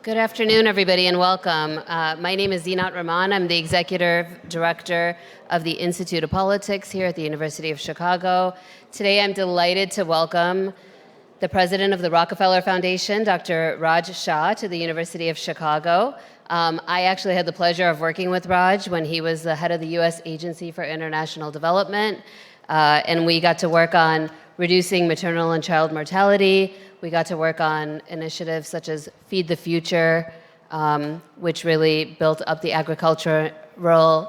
Good afternoon, everybody, and welcome. My name is Zinat Rahman. I'm the Executive Director of the Institute of Politics here at the University of Chicago. Today, I'm delighted to welcome the President of the Rockefeller Foundation, Dr. Raj Shah, to the University of Chicago. I actually had the pleasure of working with Raj when he was the head of the U.S. Agency for International Development, and we got to work on reducing maternal and child mortality. We got to work on initiatives such as Feed the Future, which really built up the agricultural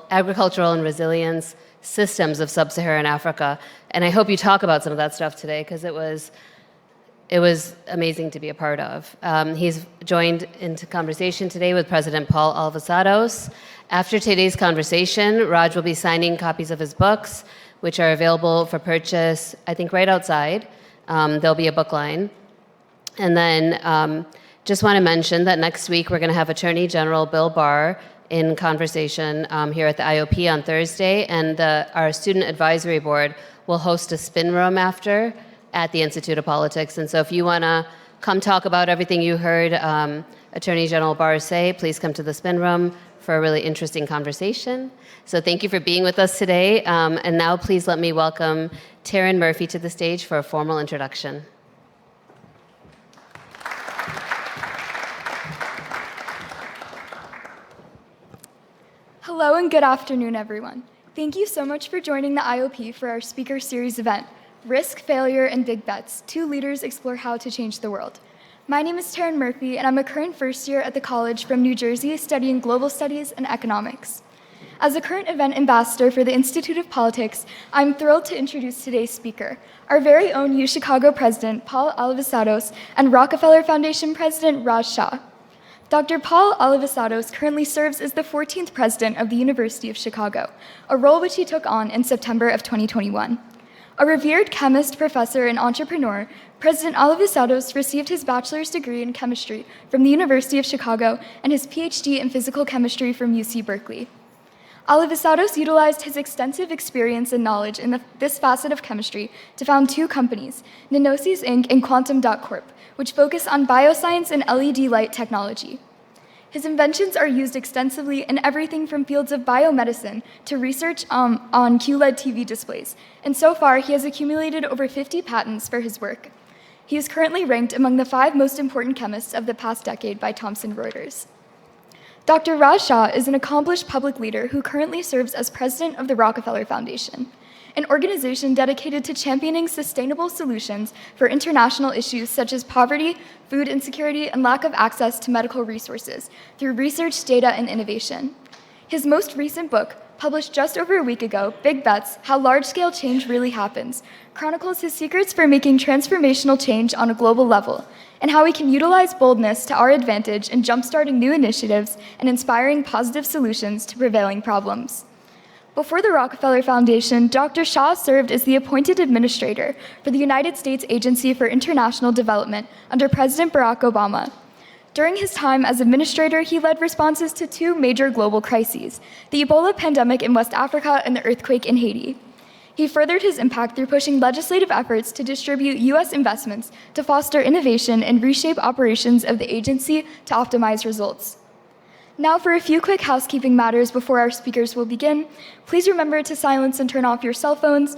and resilience systems of sub-Saharan Africa. And I hope you talk about some of that stuff today, because it was amazing to be a part of. He's joined into conversation today with President Paul Alivisatos. After today's conversation, Raj will be signing copies of his books, which are available for purchase, I think, right outside. There'll be a book line. And then just want to mention that next week we're going to have Attorney General Bill Barr in conversation here at the IOP on Thursday, and our Student Advisory Board will host a spin room after at the Institute of Politics. And so if you want to come talk about everything you heard Attorney General Barr say, please come to the spin room for a really interesting conversation. So thank you for being with us today. And now please let me welcome Taryn Murphy to the stage for a formal introduction. Hello and good afternoon, everyone. Thank you so much for joining the IOP for our speaker series event, Risk, Failure, and Big Bets, Two Leaders Explore How to Change the World. My name is Taryn Murphy, and I'm a current first year at the college from New Jersey studying global studies and economics. As a current event ambassador for the Institute of Politics, I'm thrilled to introduce today's speaker, our very own UChicago President, Paul Alivisatos, and Rockefeller Foundation President, Raj Shah. Dr. Paul Alivisatos currently serves as the 14th president of the University of Chicago, a role which he took on in September of 2021. A revered chemist, professor, and entrepreneur, President Alivisatos received his bachelor's degree in chemistry from the University of Chicago and his PhD in physical chemistry from UC Berkeley. Alivisatos utilized his extensive experience and knowledge in this facet of chemistry to found two companies, Nanosis Inc. and Quantum.Corp., which focus on bioscience and LED light technology. His inventions are used extensively in everything from fields of biomedicine to research on QLED TV displays, and so far he has accumulated over 50 patents for his work. He is currently ranked among the 5 most important chemists of the past decade by Thomson Reuters. Dr. Raj Shah is an accomplished public leader who currently serves as president of the Rockefeller Foundation, an organization dedicated to championing sustainable solutions for international issues such as poverty, food insecurity, and lack of access to medical resources through research, data, and innovation. His most recent book, published just over a week ago, Big Bets, How Large-Scale Change Really Happens, chronicles his secrets for making transformational change on a global level, and how we can utilize boldness to our advantage in jumpstarting new initiatives and inspiring positive solutions to prevailing problems. Before the Rockefeller Foundation, Dr. Shah served as the appointed administrator for the United States Agency for International Development under President Barack Obama. During his time as administrator, he led responses to 2 major global crises, the Ebola pandemic in West Africa and the earthquake in Haiti. He furthered his impact through pushing legislative efforts to distribute U.S. investments to foster innovation and reshape operations of the agency to optimize results. Now for a few quick housekeeping matters before our speakers will begin. Please remember to silence and turn off your cell phones.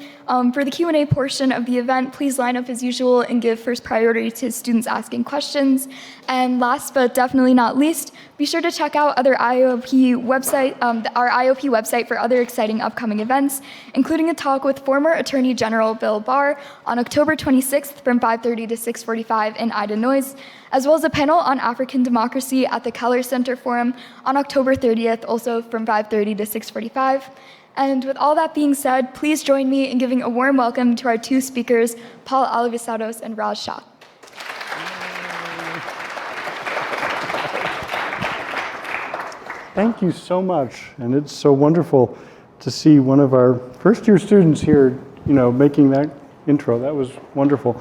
For the Q&A portion of the event, please line up as usual and give first priority to students asking questions. And last but definitely not least, be sure to check out our IOP website for other exciting upcoming events, including a talk with former Attorney General Bill Barr on October 26th from 5:30 to 6:45 in Ida Noyes, as well as a panel on African democracy at the Keller Center Forum on October 30th, also from 5:30 to 6:45. And with all that being said, please join me in giving a warm welcome to our 2 speakers, Paul Alivisatos and Raj Shah. Thank you so much, and it's so wonderful to see one of our first-year students here, making that intro. That was wonderful.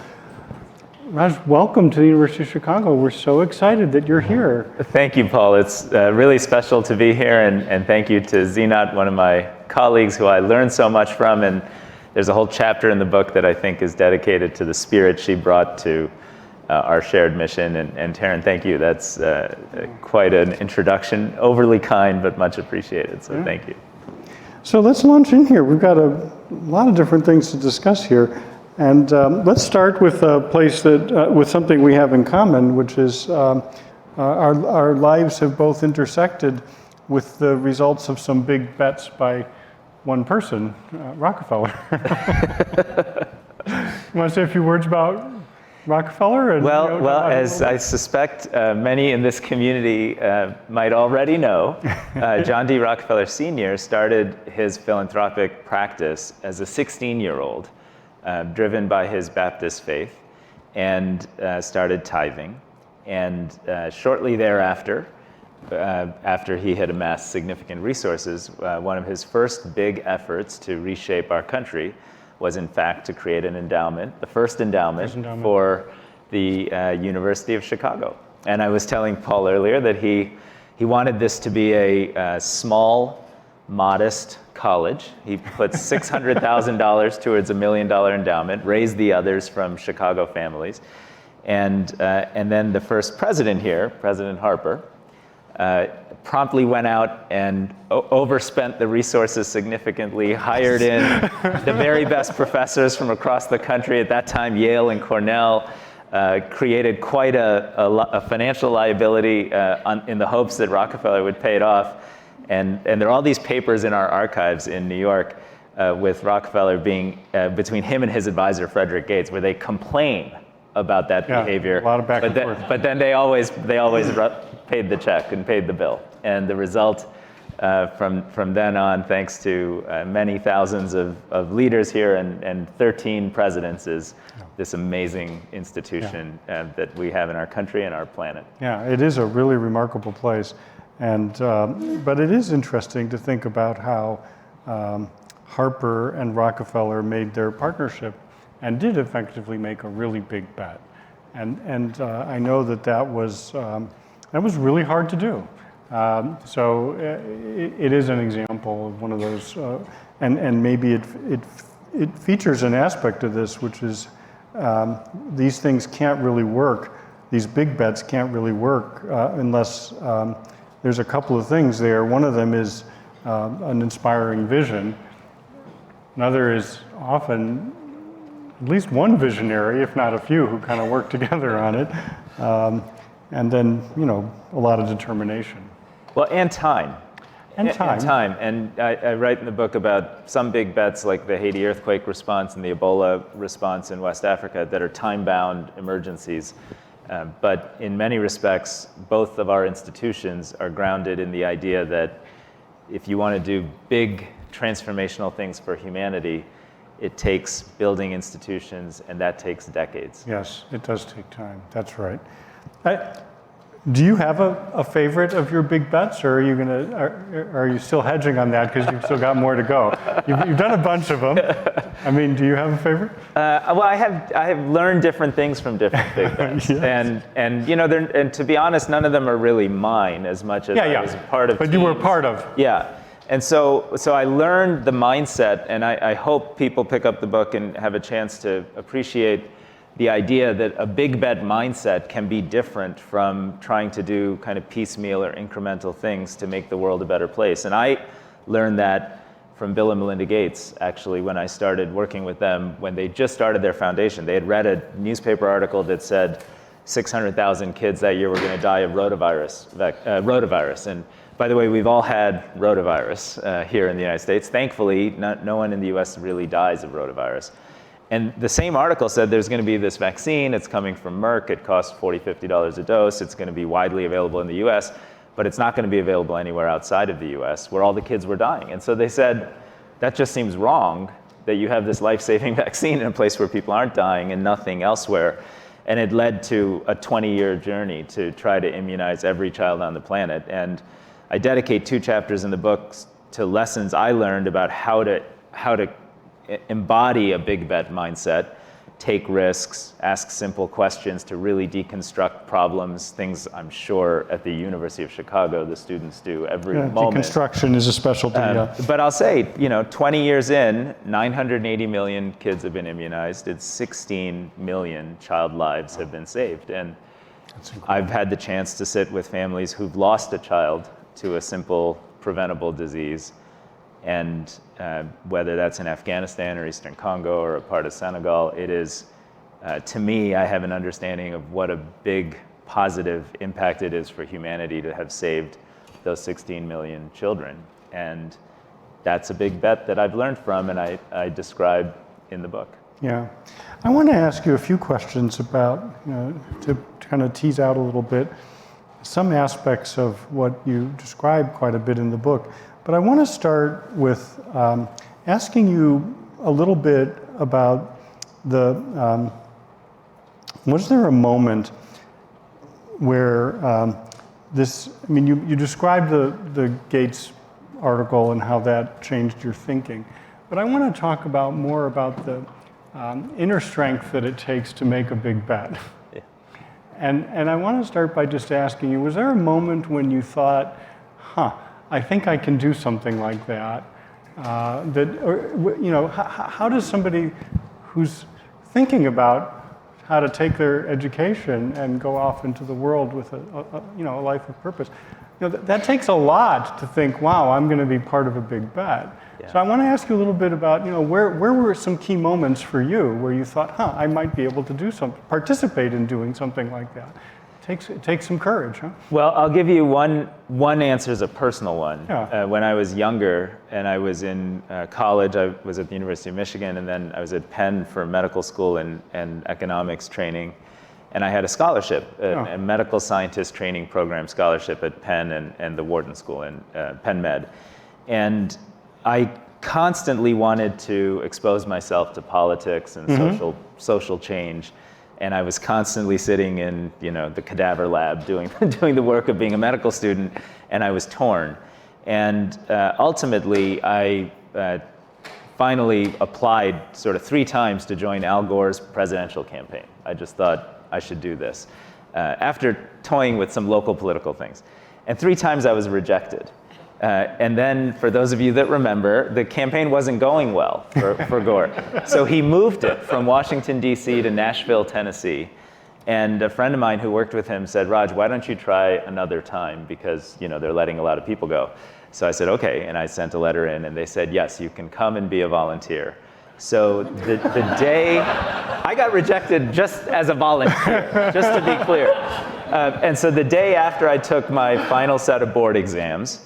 Raj, welcome to the University of Chicago. We're so excited that you're here. Thank you, Paul. It's really special to be here, and thank you to Zinat, one of my colleagues who I learned so much from, and there's a whole chapter in the book that I think is dedicated to the spirit she brought to our shared mission. And Taryn, thank you. That's quite an introduction. Overly kind, but much appreciated. So thank you. So let's launch in here. We've got a lot of different things to discuss here. And let's start with a place that, with something we have in common, which is our lives have both intersected with the results of some big bets by one person, Rockefeller. You want to say a few words about Rockefeller? And, well, as I suspect many in this community might already know, John D. Rockefeller Sr. started his philanthropic practice as a 16-year-old, driven by his Baptist faith, and started tithing. And shortly thereafter, after he had amassed significant resources, one of his first big efforts to reshape our country was in fact to create an endowment, the first endowment for the University of Chicago. And I was telling Paul earlier that he wanted this to be a small, modest college. He put $600,000 towards $1 million endowment, raised the others from Chicago families. And then the first president here, President Harper, promptly went out and overspent the resources significantly, hired in the very best professors from across the country, at that time Yale and Cornell, created quite a financial liability in the hopes that Rockefeller would pay it off. And there are all these papers in our archives in New York with Rockefeller being, between him and his advisor, Frederick Gates, where they complain about that behavior. A lot of back and forth. But then they always paid the check and paid the bill. And the result from then on, thanks to many thousands of leaders here and 13 presidents, is this amazing institution that we have in our country and our planet. Yeah, it is a really remarkable place. And but it is interesting to think about how Harper and Rockefeller made their partnership and did effectively make a really big bet. And I know that was really hard to do. So it is an example of one of those, and maybe it features an aspect of this, which is these things can't really work. These big bets can't really work unless there's a couple of things there. One of them is an inspiring vision. Another is often at least one visionary, if not a few, who kind of work together on it. And then, a lot of determination. Well, and time. And time. And I write in the book about some big bets like the Haiti earthquake response and the Ebola response in West Africa that are time-bound emergencies. But in many respects, both of our institutions are grounded in the idea that if you want to do big transformational things for humanity, it takes building institutions, and that takes decades. Yes, it does take time. That's right. Do you have a favorite of your big bets, or are you still hedging on that because you've still got more to go? You've done a bunch of them. I mean, do you have a favorite? Well, I have learned different things from different big bets, Yes. and to be honest, none of them are really mine as much as I was a part of. But you were part of. Yeah. And so I learned the mindset, and I hope people pick up the book and have a chance to appreciate the idea that a big bet mindset can be different from trying to do kind of piecemeal or incremental things to make the world a better place. And I learned that from Bill and Melinda Gates, actually, when I started working with them, when they just started their foundation. They had read a newspaper article that said 600,000 kids that year were going to die of rotavirus. And by the way, we've all had rotavirus here in the United States. Thankfully, no one in the US really dies of rotavirus. And the same article said there's going to be this vaccine. It's coming from Merck. It costs $40, $50 a dose. It's going to be widely available in the US, but it's not going to be available anywhere outside of the US where all the kids were dying. And so they said, that just seems wrong that you have this life-saving vaccine in a place where people aren't dying and nothing elsewhere. And it led to a 20-year journey to try to immunize every child on the planet. And I dedicate 2 chapters in the book to lessons I learned about how to embody a big bet mindset take risks, ask simple questions to really deconstruct problems, things I'm sure at the University of Chicago the students do every moment. Deconstruction is a specialty, But I'll say, 20 years in, 980 million kids have been immunized. It's 16 million child lives have been saved. And I've had the chance to sit with families who've lost a child to a simple preventable disease. And whether that's in Afghanistan or Eastern Congo or a part of Senegal, it is, to me, I have an understanding of what a big positive impact it is for humanity to have saved those 16 million children. And that's a big bet that I've learned from and I describe in the book. Yeah. I want to ask you a few questions about, to kind of tease out a little bit, some aspects of what you describe quite a bit in the book. But I want to start with asking you a little bit about was there a moment where you described the Gates article and how that changed your thinking, but I want to talk more about the inner strength that it takes to make a big bet. Yeah. And I want to start by just asking you, was there a moment when you thought, I think I can do something like that? How does somebody who's thinking about how to take their education and go off into the world with a life of purpose, that takes a lot to think, wow, I'm going to be part of a big bet. Yeah. So I want to ask you a little bit about, where were some key moments for you where you thought, I might be able to do something, participate in doing something like that? It takes some courage, huh? Well, I'll give you one answer as a personal one. Yeah. When I was younger and I was in college, I was at the University of Michigan, and then I was at Penn for medical school and economics training. And I had a scholarship, a medical scientist training program scholarship at Penn and the Wharton School in Penn Med. And I constantly wanted to expose myself to politics and social change. And I was constantly sitting in, the cadaver lab doing the work of being a medical student, and I was torn. And ultimately, I finally applied sort of 3 times to join Al Gore's presidential campaign. I just thought I should do this, after toying with some local political things. And 3 times I was rejected. And then, for those of you that remember, the campaign wasn't going well for Gore. So he moved it from Washington, D.C. to Nashville, Tennessee. And a friend of mine who worked with him said, Raj, why don't you try another time? Because they're letting a lot of people go. So I said, okay. And I sent a letter in, and they said, yes, you can come and be a volunteer. So the day, I got rejected just as a volunteer, just to be clear. And so the day after I took my final set of board exams,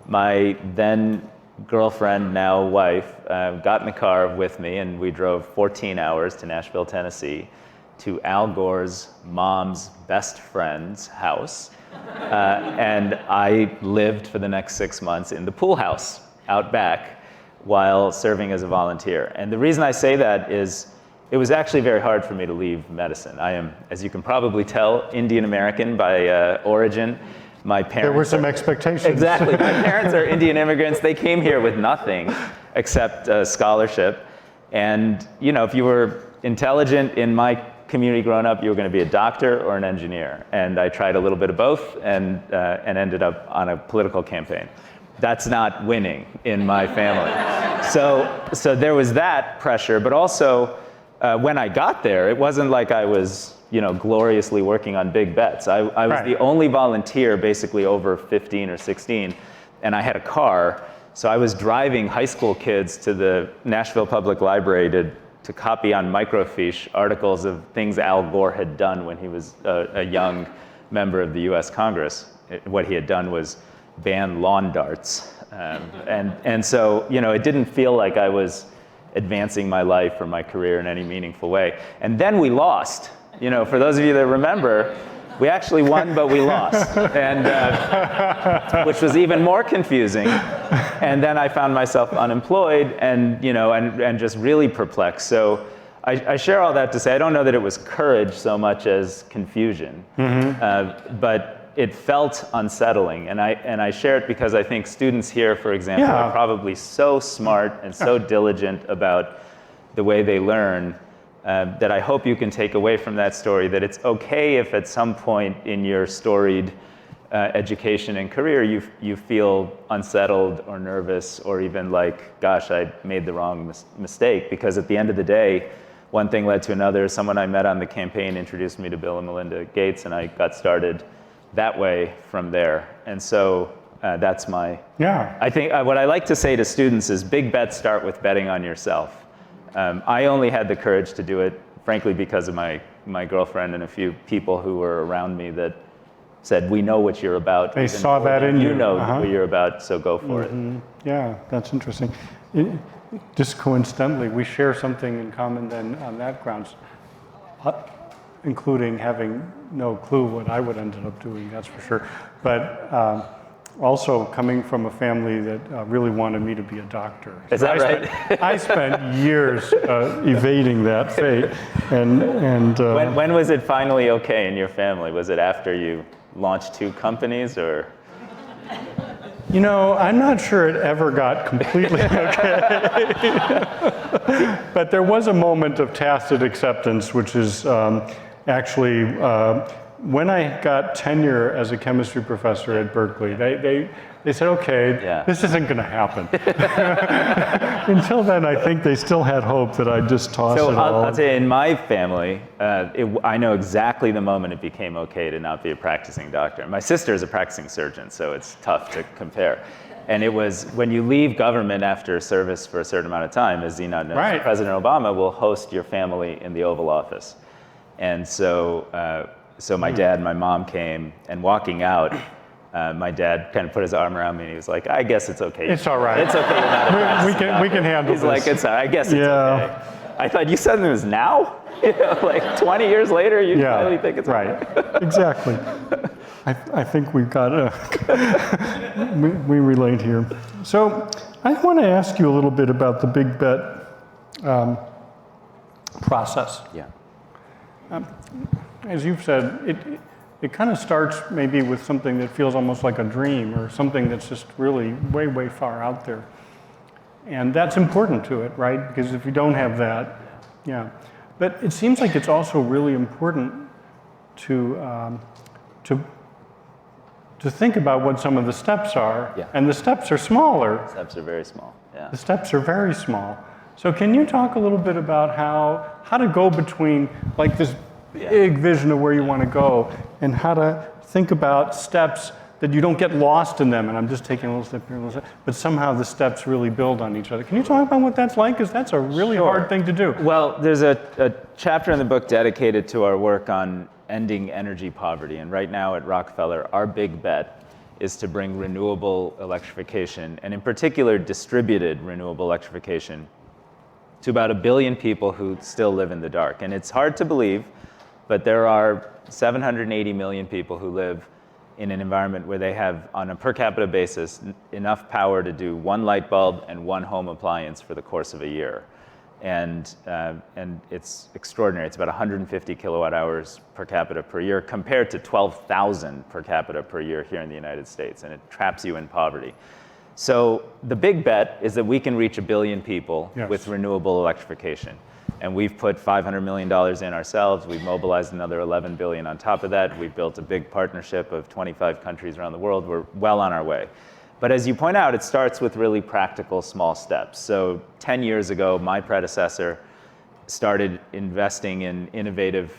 my then girlfriend, now wife, got in the car with me, and we drove 14 hours to Nashville, Tennessee, to Al Gore's mom's best friend's house. And I lived for the next 6 months in the pool house out back while serving as a volunteer. And the reason I say that is it was actually very hard for me to leave medicine. I am, as you can probably tell, Indian American by origin. My parents. There were some expectations. Exactly. My parents are Indian immigrants. They came here with nothing except a scholarship. And if you were intelligent in my community growing up, you were going to be a doctor or an engineer. And I tried a little bit of both and ended up on a political campaign. That's not winning in my family. So there was that pressure. But also, when I got there, it wasn't like I was gloriously working on big bets. I was the only volunteer basically over 15 or 16, and I had a car, so I was driving high school kids to the Nashville Public Library to copy on microfiche articles of things Al Gore had done when he was a young member of the US Congress. What he had done was ban lawn darts. And so, it didn't feel like I was advancing my life or my career in any meaningful way. And then we lost. For those of you that remember, we actually won, but we lost, and which was even more confusing. And then I found myself unemployed and just really perplexed. So I share all that to say I don't know that it was courage so much as confusion, but it felt unsettling. And I share it because I think students here, for example, are probably so smart and so diligent about the way they learn. that I hope you can take away from that story, that it's okay if at some point in your storied education and career you feel unsettled or nervous or even like, gosh, I made the wrong mistake, because at the end of the day, one thing led to another. Someone I met on the campaign introduced me to Bill and Melinda Gates, and I got started that way from there. And so that's my, I think what I like to say to students is big bets start with betting on yourself. I only had the courage to do it, frankly, because of my girlfriend and a few people who were around me that said, we know what you're about. They saw that in you. You know what you're about, so go for it. Yeah, that's interesting. Just coincidentally, we share something in common then on that grounds, including having no clue what I would end up doing, that's for sure. But also coming from a family that really wanted me to be a doctor. Is that right? I spent years evading that fate. And when was it finally okay in your family? Was it after you launched 2 companies, or? You know, I'm not sure it ever got completely okay. But there was a moment of tacit acceptance, which is actually when I got tenure as a chemistry professor at Berkeley. They said, okay, this isn't going to happen. Until then, I think they still had hope that I'd just toss it all. I'll tell you, in my family, I know exactly the moment it became okay to not be a practicing doctor. My sister is a practicing surgeon, so it's tough to compare. And it was when you leave government after service for a certain amount of time, as Zinat knows, President Obama will host your family in the Oval Office. And so my dad and my mom came, and walking out, my dad kind of put his arm around me and he was like, I guess it's okay. It's all right. It's okay. You're not a practicing doctor. We can handle this. He's like, it's all right. I guess it's okay. I thought you said it was now? Like 20 years later, you finally think it's right. Okay. Exactly. I think we've got we relate here. So I want to ask you a little bit about the big bet process. Yeah. As you've said, it kind of starts maybe with something that feels almost like a dream, or something that's just really way, way far out there. And that's important to it, right? Because if you don't have that, But it seems like it's also really important to think about what some of the steps are. Yeah. And the steps are smaller. The steps are very small. Yeah. The steps are very small. So can you talk a little bit about how to go between like this big vision of where you want to go, and how to think about steps that you don't get lost in them, and I'm just taking a little step here, a little step, but somehow the steps really build on each other. Can you talk about what that's like? Because that's a really hard thing to do. Well, there's a chapter in the book dedicated to our work on ending energy poverty, and right now at Rockefeller, our big bet is to bring renewable electrification, and in particular distributed renewable electrification, to about 1 billion people who still live in the dark. And it's hard to believe, but there are 780 million people who live in an environment where they have, on a per capita basis, enough power to do 1 light bulb and 1 home appliance for the course of a year. And it's extraordinary. It's about 150 kilowatt hours per capita per year, compared to 12,000 per capita per year here in the United States, and it traps you in poverty. So the big bet is that we can reach 1 billion people with renewable electrification. And we've put $500 million in ourselves. We've mobilized another 11 billion on top of that. We've built a big partnership of 25 countries around the world. We're well on our way. But as you point out, it starts with really practical small steps. So 10 years ago, my predecessor started investing in innovative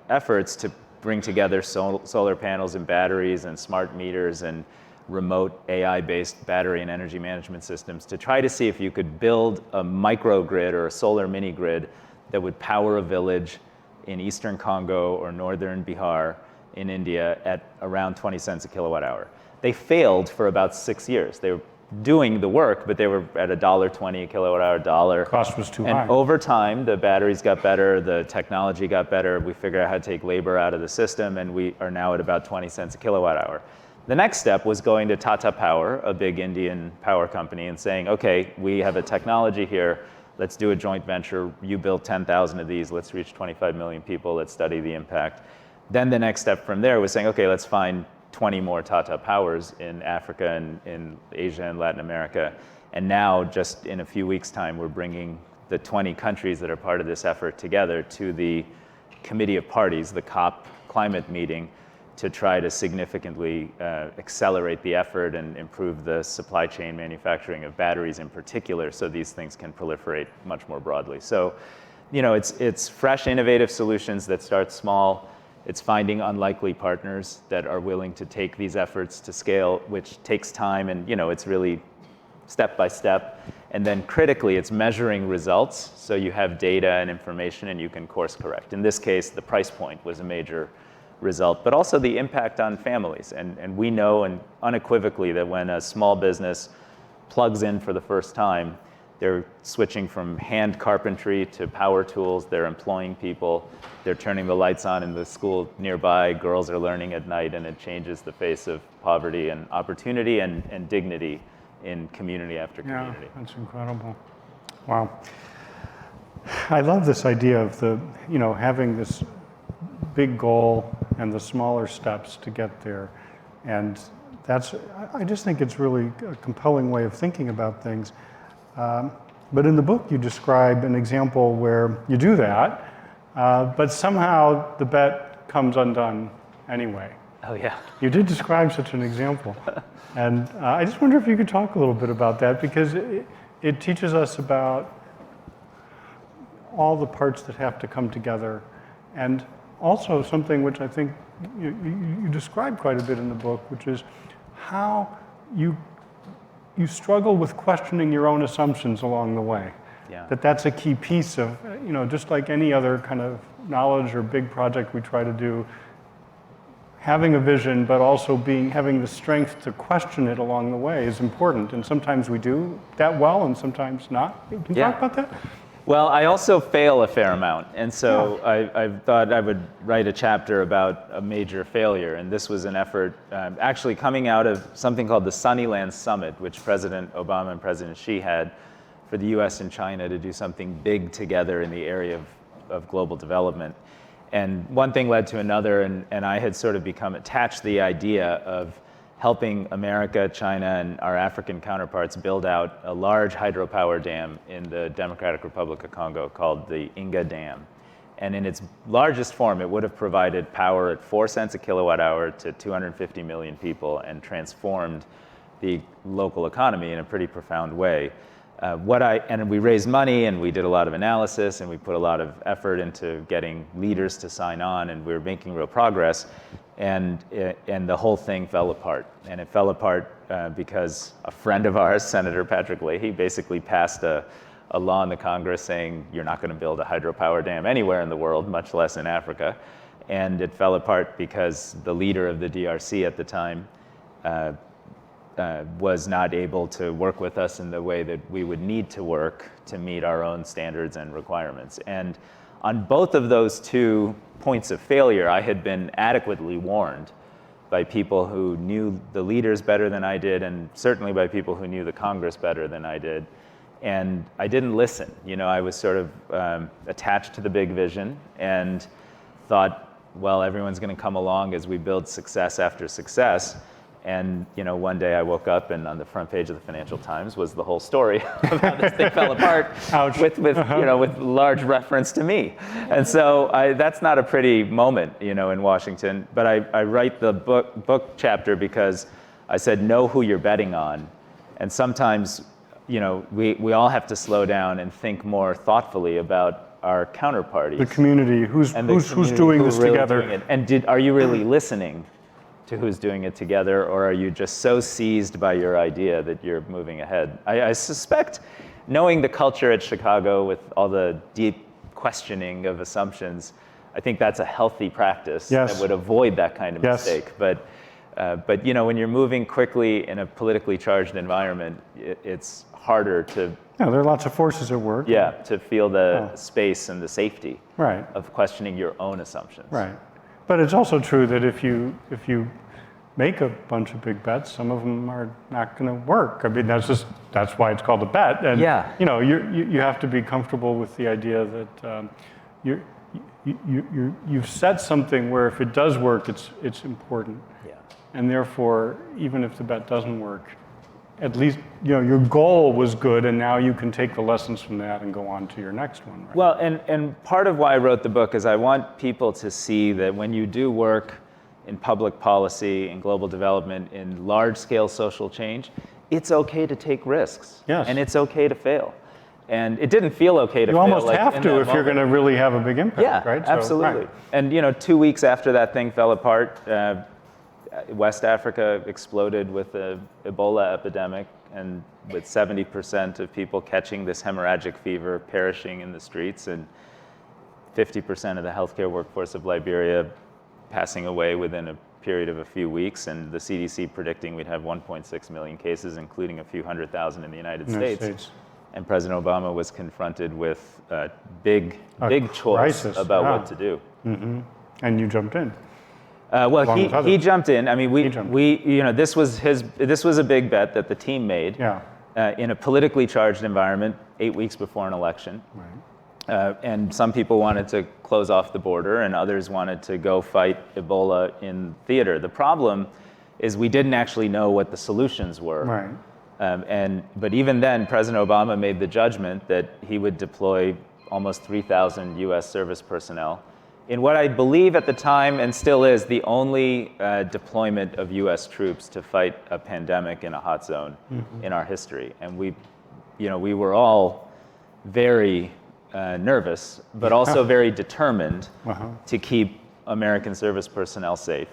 efforts to bring together solar panels and batteries and smart meters and remote AI-based battery and energy management systems to try to see if you could build a microgrid or a solar mini-grid that would power a village in eastern Congo or northern Bihar in India at around 20 cents a kilowatt hour. They failed for about 6 years. They were doing the work, but they were at $1.20 a kilowatt hour, dollar. Cost was too high. And over time, the batteries got better, the technology got better, we figured out how to take labor out of the system, and we are now at about 20 cents a kilowatt hour. The next step was going to Tata Power, a big Indian power company, and saying, okay, we have a technology here, let's do a joint venture, you build 10,000 of these, let's reach 25 million people, let's study the impact. Then the next step from there was saying, okay, let's find 20 more Tata Powers in Africa and in Asia and Latin America. And now, just in a few weeks' time, we're bringing the 20 countries that are part of this effort together to the Committee of Parties, the COP climate meeting, to try to significantly accelerate the effort and improve the supply chain manufacturing of batteries in particular, so these things can proliferate much more broadly. So, it's fresh, innovative solutions that start small. It's finding unlikely partners that are willing to take these efforts to scale, which takes time, and it's really step by step. And then critically, it's measuring results, so you have data and information and you can course correct. In this case, the price point was a major result, but also the impact on families. And we know and unequivocally that when a small business plugs in for the first time, they're switching from hand carpentry to power tools, they're employing people, they're turning the lights on in the school nearby, girls are learning at night, and it changes the face of poverty and opportunity and dignity in community after community. Yeah, that's incredible. Wow. I love this idea of having this big goal and the smaller steps to get there. And I just think it's really a compelling way of thinking about things. But in the book, you describe an example where you do that, but somehow the bet comes undone anyway. Oh, yeah. You did describe such an example. And I just wonder if you could talk a little bit about that, because it teaches us about all the parts that have to come together. And also something which I think you describe quite a bit in the book, which is how you struggle with questioning your own assumptions along the way. Yeah. That's a key piece of, just like any other kind of knowledge or big project we try to do, having a vision, but also having the strength to question it along the way is important. And sometimes we do that well, and sometimes not. Can you talk about that? Well, I also fail a fair amount. And so I thought I would write a chapter about a major failure. And this was an effort actually coming out of something called the Sunnyland Summit, which President Obama and President Xi had for the US and China to do something big together in the area of global development. And one thing led to another, and I had sort of become attached to the idea of helping America, China, and our African counterparts build out a large hydropower dam in the Democratic Republic of Congo called the Inga Dam. And in its largest form, it would have provided power at 4 cents a kilowatt hour to 250 million people and transformed the local economy in a pretty profound way. And we raised money, and we did a lot of analysis, and we put a lot of effort into getting leaders to sign on, and we were making real progress. And the whole thing fell apart. And it fell apart because a friend of ours, Senator Patrick Leahy, basically passed a law in the Congress saying you're not going to build a hydropower dam anywhere in the world, much less in Africa. And it fell apart because the leader of the DRC at the time was not able to work with us in the way that we would need to work to meet our own standards and requirements. And on both of those two points of failure, I had been adequately warned by people who knew the leaders better than I did, and certainly by people who knew the Congress better than I did. And I didn't listen. I was sort of attached to the big vision and thought, well, everyone's going to come along as we build success after success. And one day I woke up, and on the front page of the Financial Times was the whole story of how this thing fell apart, with large reference to me. And so that's not a pretty moment, in Washington. But I write the book chapter because I said, know who you're betting on, and sometimes we all have to slow down and think more thoughtfully about our counterparties, the community, who's doing this really together, doing it. And are you really listening to who's doing it together, or are you just so seized by your idea that you're moving ahead? I suspect, knowing the culture at Chicago with all the deep questioning of assumptions, I think that's a healthy practice that would avoid that kind of mistake. But when you're moving quickly in a politically charged environment, it's harder to there are lots of forces at work. To feel the space and the safety of questioning your own assumptions. Right. But it's also true that if you make a bunch of big bets, some of them are not going to work. I mean, that's why it's called a bet. And you have to be comfortable with the idea that you've set something where if it does work, it's important. Yeah. And therefore, even if the bet doesn't work, at least, your goal was good, and now you can take the lessons from that and go on to your next one, right? Well, and part of why I wrote the book is I want people to see that when you do work in public policy, in global development, in large-scale social change, it's okay to take risks. Yes. And it's okay to fail. And it didn't feel okay to fail. You almost like, have to if you're going to really have a big impact, yeah, right? absolutely. Right. And 2 weeks after that thing fell apart, West Africa exploded with the Ebola epidemic, and with 70% of people catching this hemorrhagic fever perishing in the streets, and 50% of the healthcare workforce of Liberia passing away within a period of a few weeks, and the CDC predicting we'd have 1.6 million cases, including a few 100,000 in the United States. And President Obama was confronted with a big choice about what to do. Mm-hmm. And you jumped in. Well, he jumped in. I mean, this was a big bet that the team made in a politically charged environment 8 weeks before an election. Right. And some people wanted to close off the border, and others wanted to go fight Ebola in theater. The problem is we didn't actually know what the solutions were. Right. But even then, President Obama made the judgment that he would deploy almost 3,000 U.S. service personnel in what I believe at the time, and still is, the only deployment of U.S. troops to fight a pandemic in a hot zone in our history. And we were all very nervous, but also very determined to keep American service personnel safe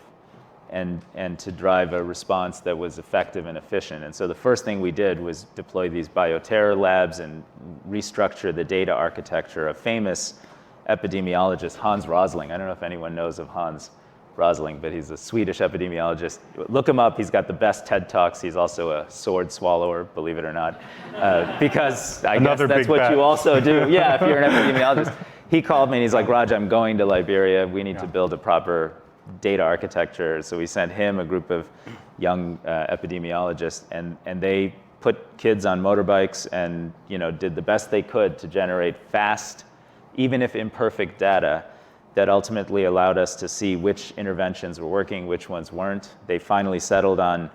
and to drive a response that was effective and efficient. And so the first thing we did was deploy these bioterror labs and restructure the data architecture. A famous epidemiologist, Hans Rosling. I don't know if anyone knows of Hans Rosling, but he's a Swedish epidemiologist. Look him up. He's got the best TED Talks. He's also a sword swallower, believe it or not, because I guess that's what you also do. Yeah, if you're an epidemiologist. He called me and he's like, Raj, I'm going to Liberia. We need to build a proper data architecture. So we sent him a group of young epidemiologists, and they put kids on motorbikes and did the best they could to generate fast, even if imperfect, data that ultimately allowed us to see which interventions were working, which ones weren't. They finally settled on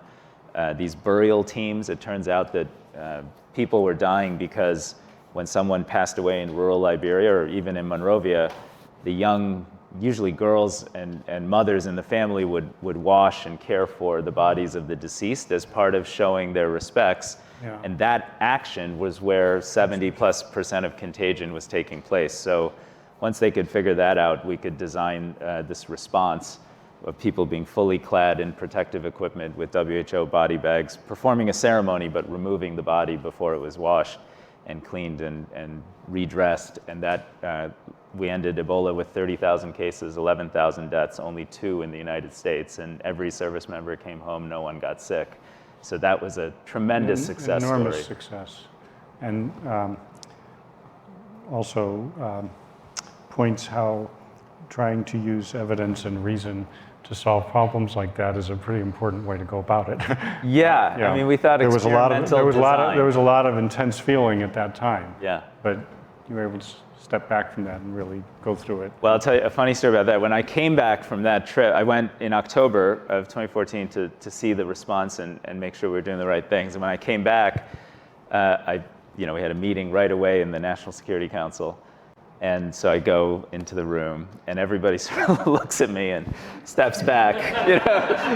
these burial teams. It turns out that people were dying because when someone passed away in rural Liberia or even in Monrovia, the young, usually girls and mothers in the family would wash and care for the bodies of the deceased as part of showing their respects. Yeah. And that action was where 70+% of contagion was taking place. So once they could figure that out, we could design this response of people being fully clad in protective equipment with WHO body bags, performing a ceremony, but removing the body before it was washed and cleaned and redressed. And that we ended Ebola with 30,000 cases, 11,000 deaths, only 2 in the United States. And every service member came home, no one got sick. So that was a tremendous success story. Enormous success. And also points how trying to use evidence and reason to solve problems like that is a pretty important way to go about it. Yeah, I mean, we thought there was a lot of intense feeling at that time. Yeah. But you were able to step back from that and really go through it. Well, I'll tell you a funny story about that. When I came back from that trip, I went in October of 2014 to see the response and make sure we were doing the right things. And when I came back, we had a meeting right away in the National Security Council. And so I go into the room, and everybody sort of looks at me and steps back,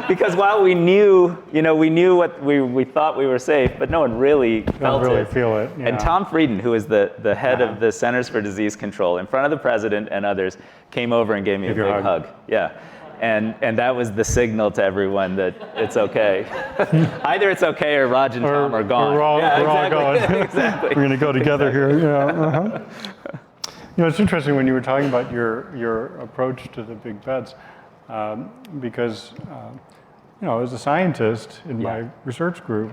because while we knew what we thought we were safe, but no one really felt it. Feel it. Yeah. And Tom Frieden, who is the head of the Centers for Disease Control, in front of the president and others, came over and gave me a big hug. Yeah. And that was the signal to everyone that it's okay. Either it's okay or Raj and Tom are gone. We're all going. Exactly. We're going to go together here. Yeah. It's interesting when you were talking about your approach to the big bets, because as a scientist in my research group,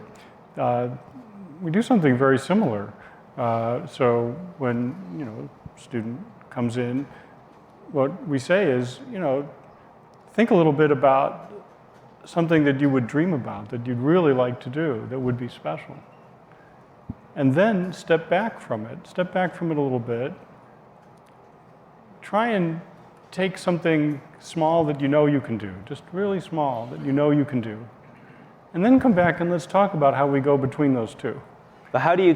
we do something very similar. So when a student comes in, what we say is, think a little bit about something that you would dream about, that you'd really like to do, that would be special. And then step back from it a little bit. Try and take something small that you can do, just really small that you can do, and then come back and let's talk about how we go between those two. But how do you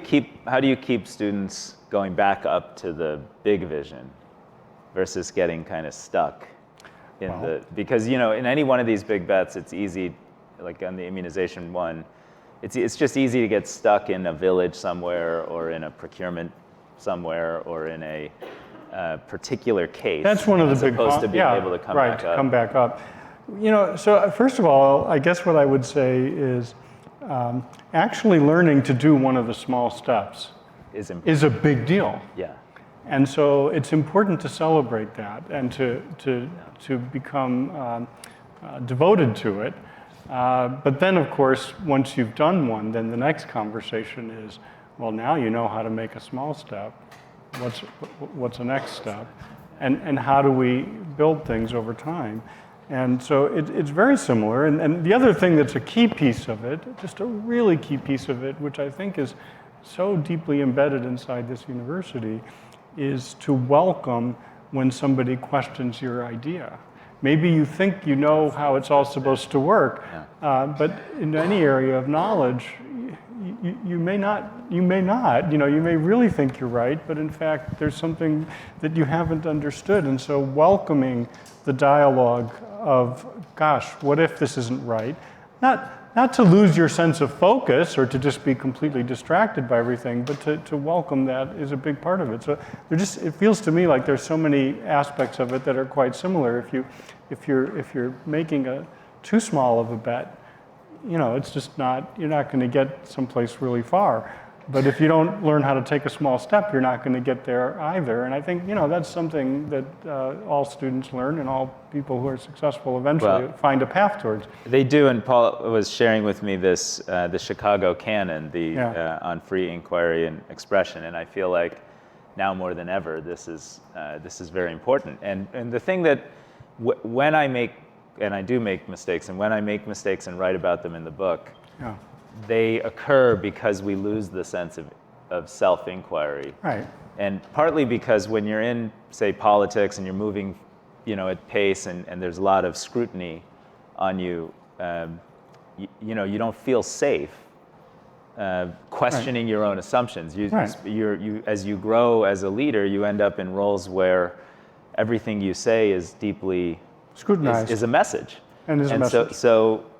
keep students going back up to the big vision versus getting kind of stuck in because in any one of these big bets, it's easy, like on the immunization one, it's just easy to get stuck in a village somewhere or in a procurement somewhere or in a particular case. That's one of the big opposed to being able to come back up. Come back up. So first of all, I guess what I would say is actually learning to do one of the small steps is a big deal. Yeah. And so it's important to celebrate that and to become devoted to it. But then, of course, once you've done one, then the next conversation is, well, now you know how to make a small step. What's the next step? And how do we build things over time? And so it's very similar. And the other thing that's a key piece of it, just a really key piece of it, which I think is so deeply embedded inside this university, is to welcome when somebody questions your idea. Maybe you think you know how it's all supposed to work, but in any area of knowledge, you may not, you may really think you're right, but in fact, there's something that you haven't understood. And so welcoming the dialogue of, gosh, what if this isn't right? Not to lose your sense of focus or to just be completely distracted by everything, but to welcome that is a big part of it. So it feels to me like there's so many aspects of it that are quite similar. If you're making too small of a bet, it's just not, you're not going to get someplace really far. But if you don't learn how to take a small step, you're not going to get there either. And I think, that's something that all students learn and all people who are successful eventually find a path towards. They do, and Paul was sharing with me this, the Chicago canon, on free inquiry and expression. And I feel like now more than ever, this is very important. And the thing that when I make, and I do make mistakes, and when I make mistakes and write about them in the book, they occur because we lose the sense of self-inquiry. Right. And partly because when you're in, say, politics and you're moving, at pace and there's a lot of scrutiny on you, you don't feel safe questioning your own assumptions. As you grow as a leader, you end up in roles where everything you say is deeply scrutinized. Is a message. And is a message.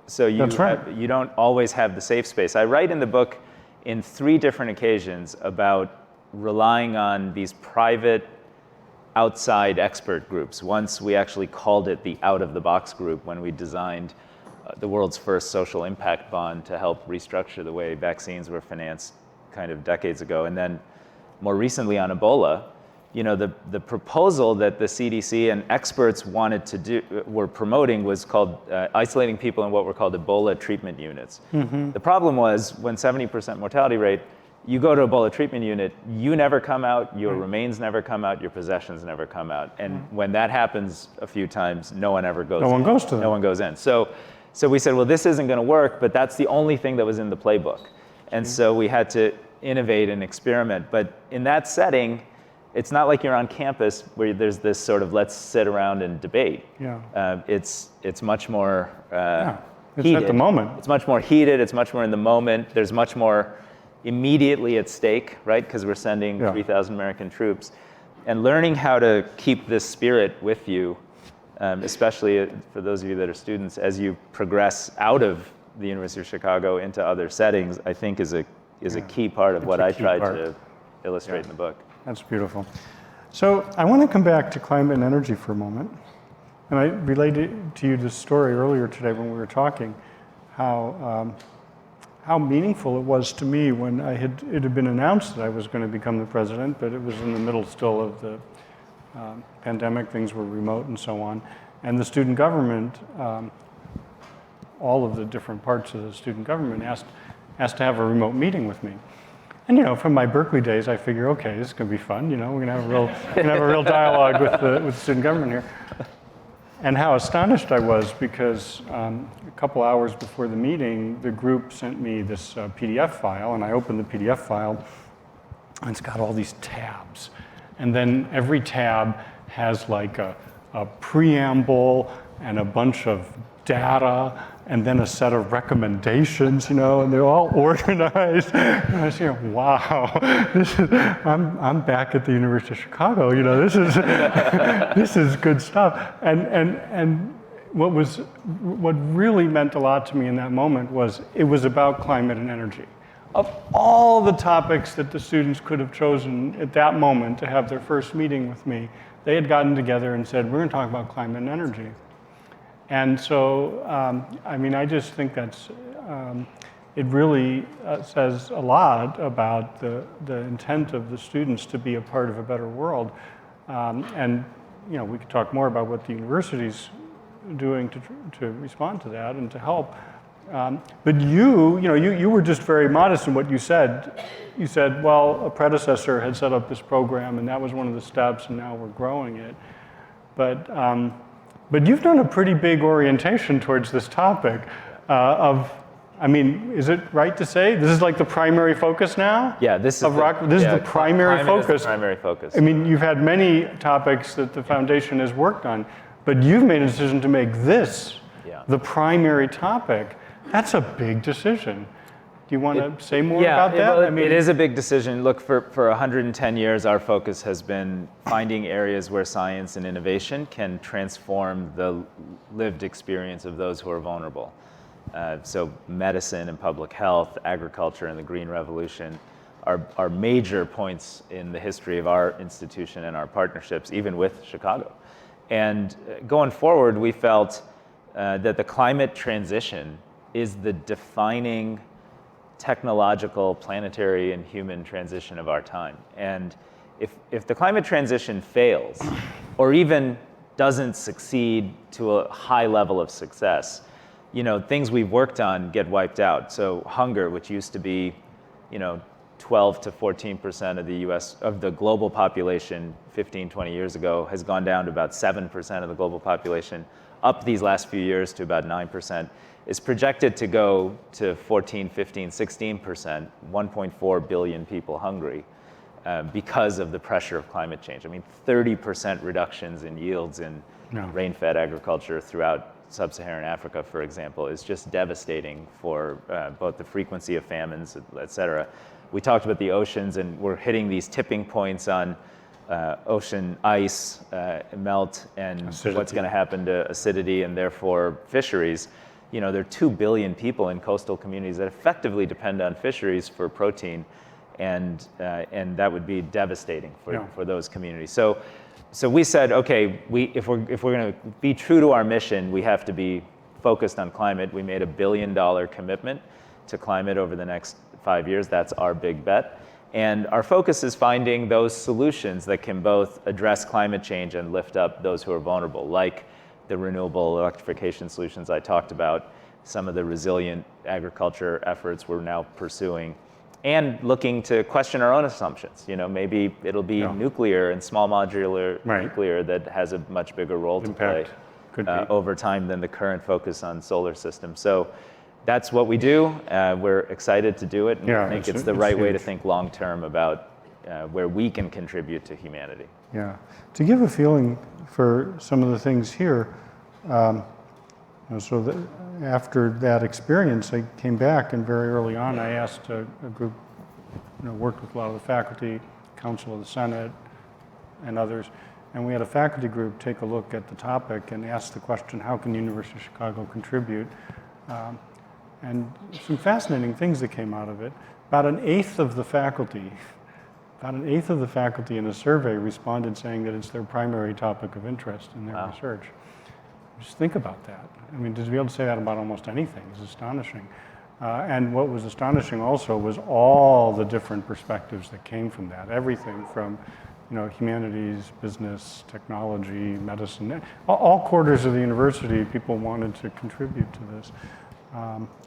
So you don't always have the safe space. I write in the book in 3 different occasions about relying on these private outside expert groups. Once we actually called it the out-of-the-box group when we designed the world's first social impact bond to help restructure the way vaccines were financed kind of decades ago. And then more recently on Ebola, the proposal that the CDC and experts were promoting was called isolating people in what were called Ebola treatment units. Mm-hmm. The problem was when 70% mortality rate, you go to Ebola treatment unit, you never come out, your remains never come out, your possessions never come out. And when that happens a few times, no one ever goes in. No one goes to them. No one goes in. So we said, well, this isn't going to work, but that's the only thing that was in the playbook. And so we had to innovate and experiment. But in that setting, it's not like you're on campus where there's this sort of let's sit around and debate. Yeah. It's much more It's heated. at the moment. It's much more heated. It's much more in the moment. There's much more immediately at stake, right? Because we're sending 3,000 American troops. And learning how to keep this spirit with you, especially for those of you that are students, as you progress out of the University of Chicago into other settings, I think is a key part of what I tried to illustrate in the book. That's beautiful. So I want to come back to climate and energy for a moment. And I related to you this story earlier today when we were talking, how meaningful it was to me when it had been announced that I was going to become the president, but it was in the middle still of the pandemic, things were remote and so on. And the student government, all of the different parts of the student government asked to have a remote meeting with me. And from my Berkeley days, I figure, okay, this is going to be fun. We're going to have a real dialogue with the student government here. And how astonished I was because a couple hours before the meeting, the group sent me this PDF file, and I opened the PDF file, and it's got all these tabs. And then every tab has like a preamble and a bunch of data and then a set of recommendations, and they're all organized. And I was here, wow, I'm back at the University of Chicago. This is good stuff. And what really meant a lot to me in that moment was it was about climate and energy. Of all the topics that the students could have chosen at that moment to have their first meeting with me, they had gotten together and said, we're going to talk about climate and energy. And so, I just think that's, it really says a lot about the intent of the students to be a part of a better world. And we could talk more about what the university's doing to respond to that and to help. But you were just very modest in what you said. You said, well, a predecessor had set up this program, and that was one of the steps, and now we're growing it. But you've done a pretty big orientation towards this topic is it right to say this is like the primary focus now? Yeah, this is the primary focus. Is the primary focus. You've had many topics that the foundation has worked on, but you've made a decision to make this the primary topic. That's a big decision. Do you want to say more about that? Well, it is a big decision. Look, for 110 years, our focus has been finding areas where science and innovation can transform the lived experience of those who are vulnerable. So medicine and public health, agriculture and the Green Revolution are major points in the history of our institution and our partnerships, even with Chicago. And going forward, we felt that the climate transition is the defining technological, planetary, and human transition of our time. And if the climate transition fails, or even doesn't succeed to a high level of success, things we've worked on get wiped out. So hunger, which used to be, 12 to 14% of the global population 15, 20 years ago, has gone down to about 7% of the global population, up these last few years to about 9%. Is projected to go to 14, 15, 16%, 1.4 billion people hungry because of the pressure of climate change. 30% reductions in yields in rain-fed agriculture throughout sub-Saharan Africa, for example, is just devastating for both the frequency of famines, et cetera. We talked about the oceans, and we're hitting these tipping points on ocean ice melt and acidity. What's going to happen to acidity and therefore fisheries. There are 2 billion people in coastal communities that effectively depend on fisheries for protein, and that would be devastating for those communities. So we said, okay, if we're going to be true to our mission, we have to be focused on climate. We made a $1 billion commitment to climate over the next 5 years. That's our big bet. And our focus is finding those solutions that can both address climate change and lift up those who are vulnerable, like the renewable electrification solutions I talked about, some of the resilient agriculture efforts we're now pursuing, and looking to question our own assumptions. Maybe it'll be nuclear and small modular nuclear that has a much bigger role to play over time than the current focus on solar systems. So that's what we do. We're excited to do it, and I think it's the right way to think long-term about where we can contribute to humanity. Yeah. To give a feeling for some of the things here, after that experience, I came back, and very early on, I asked a group, worked with a lot of the faculty, Council of the Senate, and others, and we had a faculty group take a look at the topic and ask the question, how can the University of Chicago contribute? And some fascinating things that came out of it. About an eighth of the faculty in a survey responded saying that it's their primary topic of interest in their research. Just think about that. To be able to say that about almost anything is astonishing. And what was astonishing also was all the different perspectives that came from that. Everything from, humanities, business, technology, medicine, all quarters of the university, people wanted to contribute to this.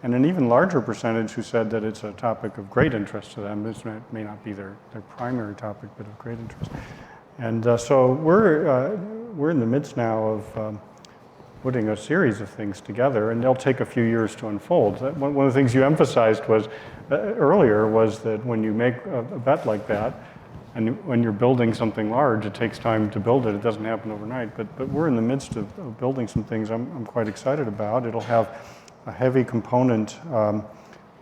And an even larger percentage who said that it's a topic of great interest to them. This may not be their primary topic, but of great interest. And so we're in the midst now of putting a series of things together, and they'll take a few years to unfold. One of the things you emphasized was earlier was that when you make a bet like that, And when you're building something large, it takes time to build it. It doesn't happen overnight. But we're in the midst of building some things I'm quite excited about. It'll have a heavy component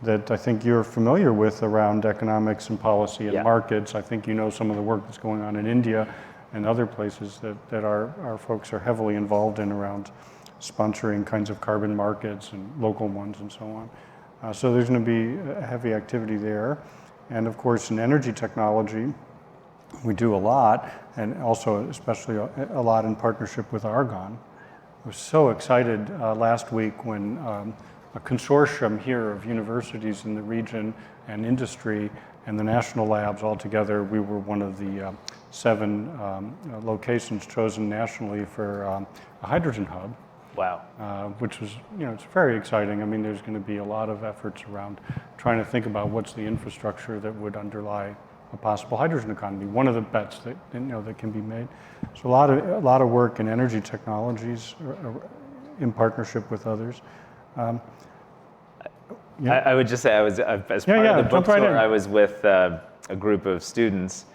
that I think you're familiar with around economics and policy and markets. I think you know some of the work that's going on in India and other places that our folks are heavily involved in around sponsoring kinds of carbon markets and local ones and so on. So there's going to be a heavy activity there. And of course, in energy technology, we do a lot, and also especially a lot in partnership with Argonne. I was so excited last week when a consortium here of universities in the region and industry and the national labs all together, we were one of the 7 locations chosen nationally for a hydrogen hub. Wow. Which was, it's very exciting. I mean, there's going to be a lot of efforts around trying to think about what's the infrastructure that would underlie a possible hydrogen economy. One of the bets that that can be made. So a lot of work in energy technologies in partnership with others. I would just say as part of the book tour, I was with a group of students,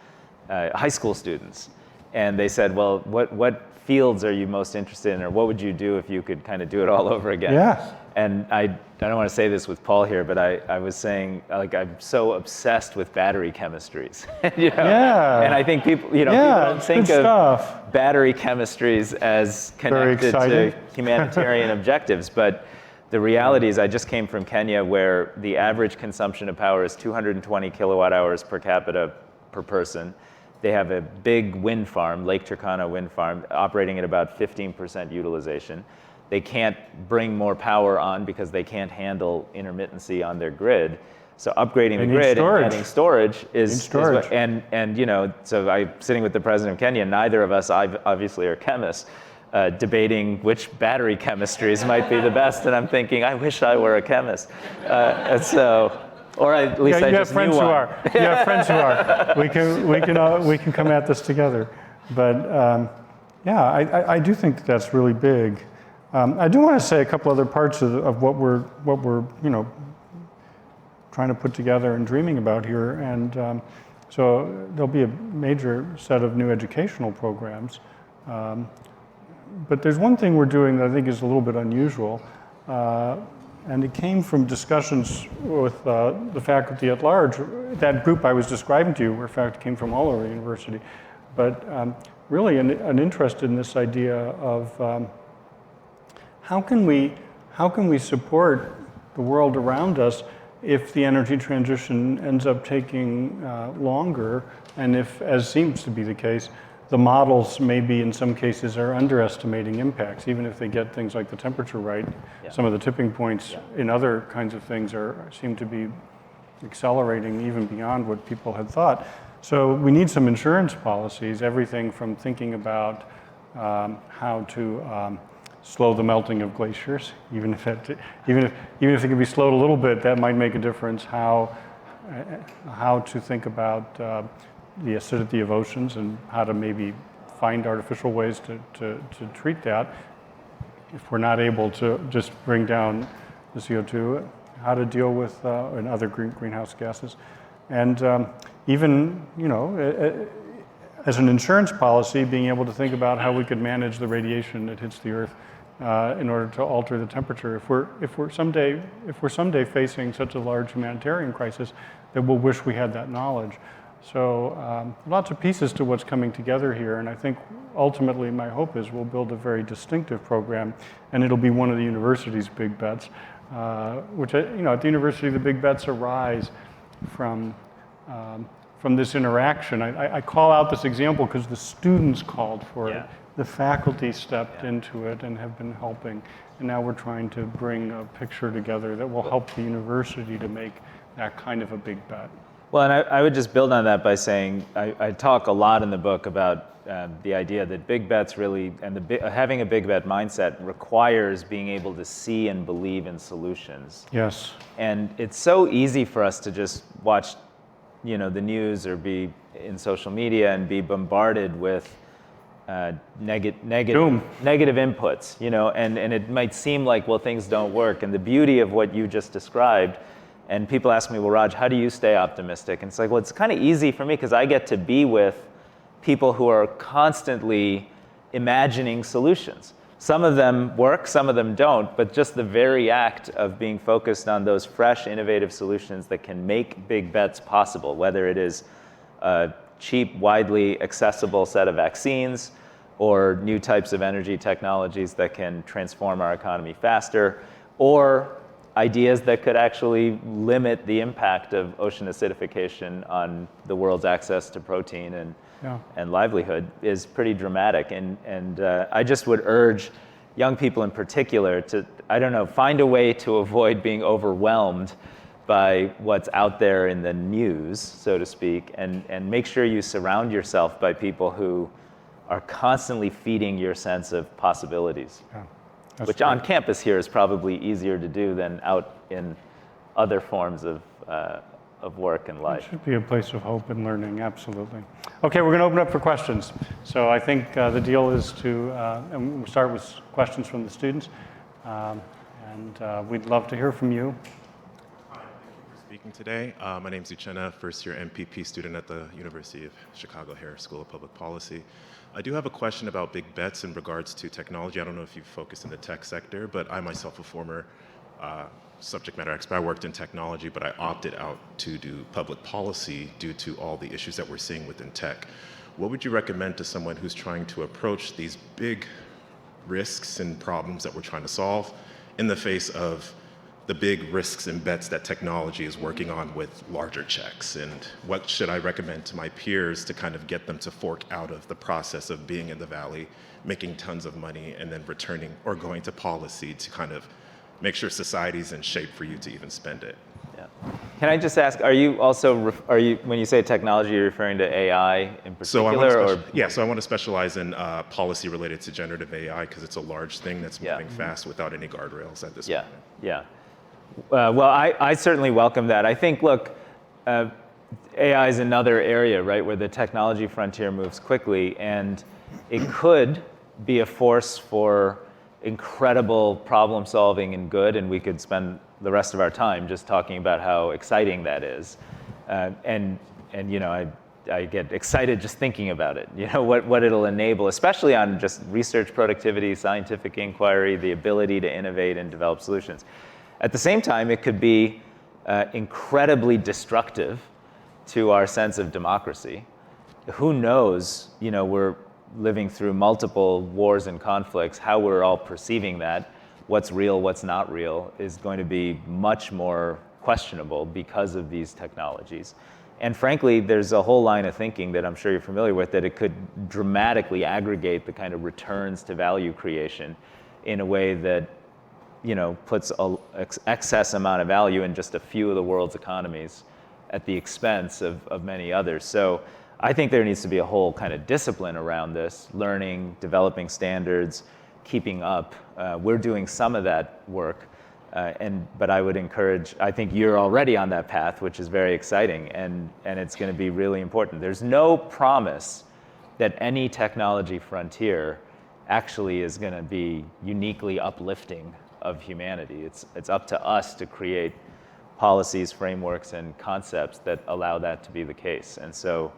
high school students, and they said, "Well, what fields are you most interested in, or what would you do if you could kind of do it all over again?" Yeah. And I don't want to say this with Paul here, but I was saying, like, I'm so obsessed with battery chemistries. Yeah. And I think people don't think of stuff. battery chemistries as connected to humanitarian objectives, but the reality is I just came from Kenya, where the average consumption of power is 220 kilowatt hours per capita per person. They have a big wind farm, Lake Turkana wind farm, operating at about 15% utilization. They can't bring more power on because they can't handle intermittency on their grid. So upgrading the grid and adding storage is so I'm sitting with the president of Kenya. Neither of us obviously are chemists, debating which battery chemistries might be the best. And I'm thinking, I wish I were a chemist. And so, or at least I just knew one. You have friends who are. We can come at this together. But I do think that's really big. I do want to say a couple other parts of what we're trying to put together and dreaming about here. And so there'll be a major set of new educational programs. But there's one thing we're doing that I think is a little bit unusual. And it came from discussions with the faculty at large. That group I was describing to you, where faculty came from all over the university. But really an interest in this idea of how can we support the world around us if the energy transition ends up taking longer, and if, as seems to be the case, the models maybe in some cases are underestimating impacts, even if they get things like the temperature right. Yeah. Some of the tipping points in other kinds of things seem to be accelerating even beyond what people had thought. So we need some insurance policies, everything from thinking about how to slow the melting of glaciers, even if it can be slowed a little bit, that might make a difference. How to think about the acidity of oceans and how to maybe find artificial ways to treat that. If we're not able to just bring down the CO2, how to deal with and other greenhouse gases, and even as an insurance policy, being able to think about how we could manage the radiation that hits the Earth in order to alter the temperature. If we're someday facing such a large humanitarian crisis, that we'll wish we had that knowledge. So lots of pieces to what's coming together here, and I think ultimately my hope is we'll build a very distinctive program, and it'll be one of the university's big bets. Which at the university, the big bets arise from this interaction. I call out this example because the students called for it. The faculty stepped into it and have been helping. And now we're trying to bring a picture together that will help the university to make that kind of a big bet. Well, and I would just build on that by saying I talk a lot in the book about the idea that big bets really, and having a big bet mindset requires being able to see and believe in solutions. Yes. And it's so easy for us to just watch, the news or be in social media and be bombarded with negative inputs, and it might seem like, well, things don't work. And the beauty of what you just described, And people ask me, well, Raj, how do you stay optimistic? And it's like, well, it's kind of easy for me because I get to be with people who are constantly imagining solutions. Some of them work, some of them don't, but just the very act of being focused on those fresh, innovative solutions that can make big bets possible, whether it is a cheap, widely accessible set of vaccines or new types of energy technologies that can transform our economy faster, or ideas that could actually limit the impact of ocean acidification on the world's access to protein and livelihood is pretty dramatic. And I just would urge young people in particular to, I don't know, find a way to avoid being overwhelmed by what's out there in the news, so to speak, and make sure you surround yourself by people who are constantly feeding your sense of possibilities. Yeah, which on campus here is probably easier to do than out in other forms of work and life. It should be a place of hope and learning, absolutely. Okay, we're going to open up for questions. So I think the deal is to and we'll start with questions from the students. And we'd love to hear from you. Hi, thank you for speaking today. My name is Uchenna, first-year MPP student at the University of Chicago Hare School of Public Policy. I do have a question about big bets in regards to technology. I don't know if you focus in the tech sector, but I myself, a former subject matter expert, I worked in technology, but I opted out to do public policy due to all the issues that we're seeing within tech. What would you recommend to someone who's trying to approach these big risks and problems that we're trying to solve in the face of the big risks and bets that technology is working on with larger checks? And what should I recommend to my peers to kind of get them to fork out of the process of being in the Valley, making tons of money, and then returning or going to policy to kind of make sure society's in shape for you to even spend it? Yeah. Can I just ask, are you also, when you say technology, you're referring to AI in particular? So I want to specialize in policy related to generative AI because it's a large thing that's moving fast without any guardrails at this point. Yeah. Well, I certainly welcome that. I think, look, AI is another area, right, where the technology frontier moves quickly, and it could be a force for incredible problem solving and good, and we could spend the rest of our time just talking about how exciting that is. And you know, I get excited just thinking about it, you know, what it'll enable, especially on just research productivity, scientific inquiry, the ability to innovate and develop solutions. At the same time, it could be incredibly destructive to our sense of democracy. Who knows, you know, we're living through multiple wars and conflicts, how we're all perceiving that, what's real, what's not real, is going to be much more questionable because of these technologies. And frankly, there's a whole line of thinking that I'm sure you're familiar with, that it could dramatically aggregate the kind of returns to value creation in a way that, you know, puts an excess amount of value in just a few of the world's economies at the expense of many others. So I think there needs to be a whole kind of discipline around this, learning, developing standards, keeping up. We're doing some of that work, but I would encourage, I think you're already on that path, which is very exciting, and it's going to be really important. There's no promise that any technology frontier actually is going to be uniquely uplifting of humanity. It's up to us to create policies, frameworks, and concepts that allow that to be the case. And so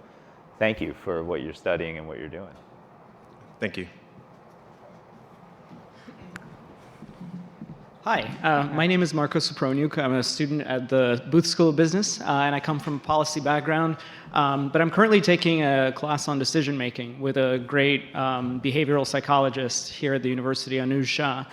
thank you for what you're studying and what you're doing. Thank you. Hi, my name is Marco Soproniuk. I'm a student at the Booth School of Business, and I come from a policy background. But I'm currently taking a class on decision making with a great behavioral psychologist here at the university, Shah.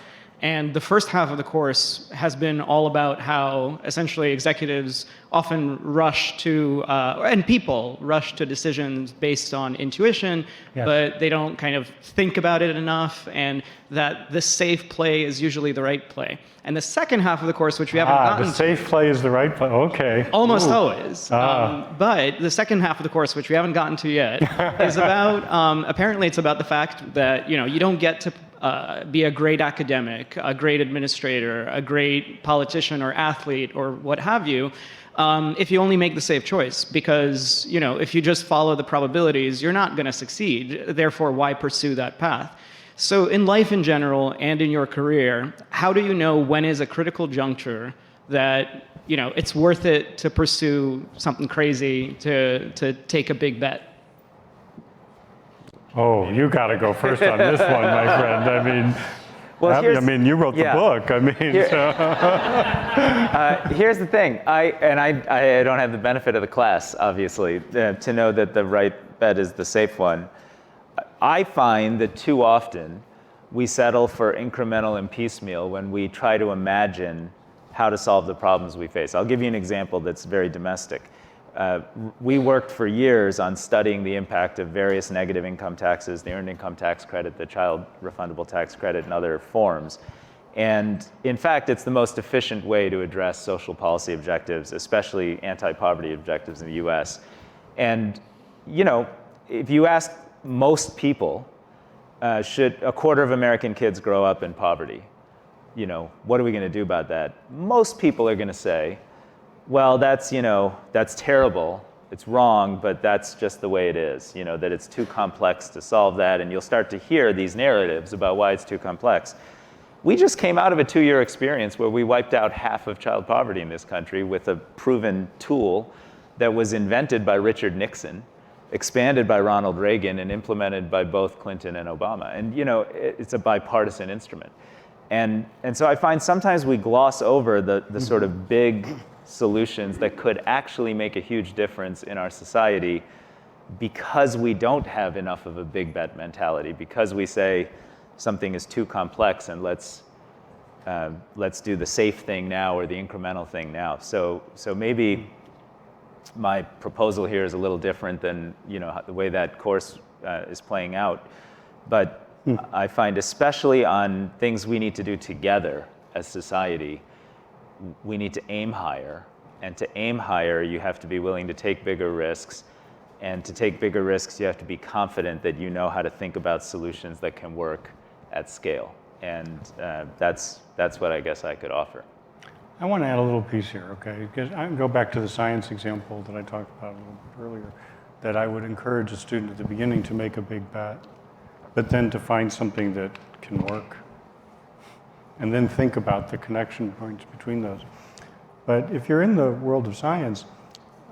And the first half of the course has been all about how essentially executives often rush to, and people rush to decisions based on intuition, but they don't kind of think about it enough, and that the safe play is usually the right play. And the second half of the course, which we haven't gotten the safe play is the right play, okay. Almost always. But the second half of the course, which we haven't gotten to yet, is about, apparently it's about the fact that, you know, you don't get to be a great academic, a great administrator, a great politician or athlete or what have you, if you only make the safe choice. Because, you know, if you just follow the probabilities, you're not going to succeed. Therefore, why pursue that path? So in life in general and in your career, how do you know when is a critical juncture that it's worth it to pursue something crazy, to take a big bet? Oh, you got to go first on this one, my friend. I mean, Well, you wrote the book. I mean, here's the thing. I don't have the benefit of the class, obviously, to know that the right bet is the safe one. I find that too often we settle for incremental and piecemeal when we try to imagine how to solve the problems we face. I'll give you an example that's very domestic. We worked for years on studying the impact of various negative income taxes, the earned income tax credit, the child refundable tax credit, and other forms. And in fact, it's the most efficient way to address social policy objectives, especially anti-poverty objectives in the US. And if you ask most people, should a quarter of American kids grow up in poverty? What are we going to do about that? Most people are going to say, well, that's terrible, it's wrong, but that's just the way it is, that it's too complex to solve that, and you'll start to hear these narratives about why it's too complex. We just came out of a 2-year experience where we wiped out half of child poverty in this country with a proven tool that was invented by Richard Nixon, expanded by Ronald Reagan, and implemented by both Clinton and Obama. And it's a bipartisan instrument. And so I find sometimes we gloss over the sort of big solutions that could actually make a huge difference in our society because we don't have enough of a big bet mentality, because we say something is too complex and let's do the safe thing now or the incremental thing now. So maybe my proposal here is a little different than the way that course is playing out, but I find especially on things we need to do together as society, we need to aim higher. And to aim higher, you have to be willing to take bigger risks. And to take bigger risks, you have to be confident that you know how to think about solutions that can work at scale. And that's what I guess I could offer. I want to add a little piece here, okay? Because I can go back to the science example that I talked about a little bit earlier, that I would encourage a student at the beginning to make a big bet, but then to find something that can work. And then think about the connection points between those. But if you're in the world of science,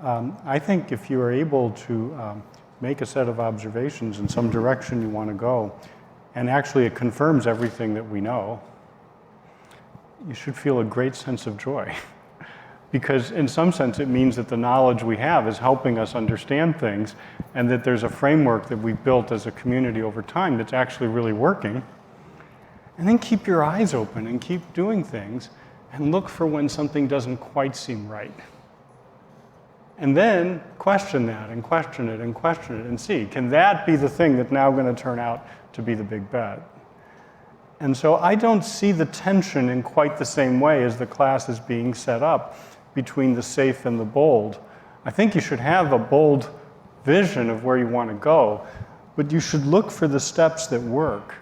I think if you are able to make a set of observations in some direction you want to go, and actually it confirms everything that we know, you should feel a great sense of joy. Because in some sense it means that the knowledge we have is helping us understand things, and that there's a framework that we've built as a community over time that's actually really working. And then keep your eyes open and keep doing things and look for when something doesn't quite seem right. And then question that and question it and question it and see, can that be the thing that's now going to turn out to be the big bet? And so I don't see the tension in quite the same way as the class is being set up between the safe and the bold. I think you should have a bold vision of where you want to go, but you should look for the steps that work.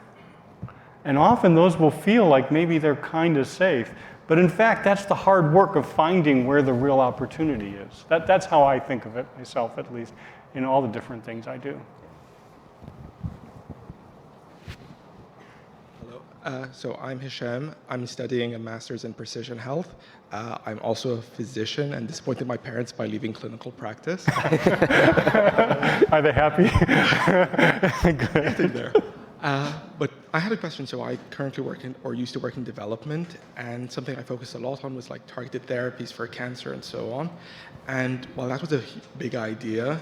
And often those will feel like maybe they're kind of safe, but in fact, that's the hard work of finding where the real opportunity is. That's how I think of it myself, at least, in all the different things I do. Hello, so I'm Hisham. I'm studying a master's in precision health. I'm also a physician and disappointed my parents by leaving clinical practice. Are they happy? Good. There. But I had a question. So I currently work in, or used to work in development, and something I focused a lot on was like targeted therapies for cancer and so on. And while that was a big idea,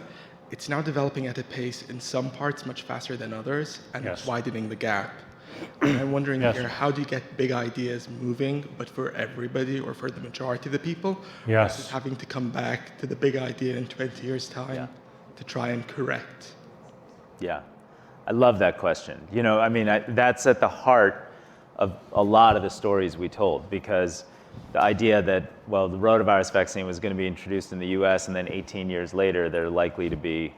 it's now developing at a pace in some parts much faster than others, and Yes. widening the gap. And I'm wondering Yes. here, how do you get big ideas moving, but for everybody or for the majority of the people? Yes. Versus having to come back to the big idea in 20 years' time Yeah. to try and correct. Yeah, I love that question. That's at the heart of a lot of the stories we told, because the idea that, well, the rotavirus vaccine was going to be introduced in the US, and then 18 years later, there are likely to be,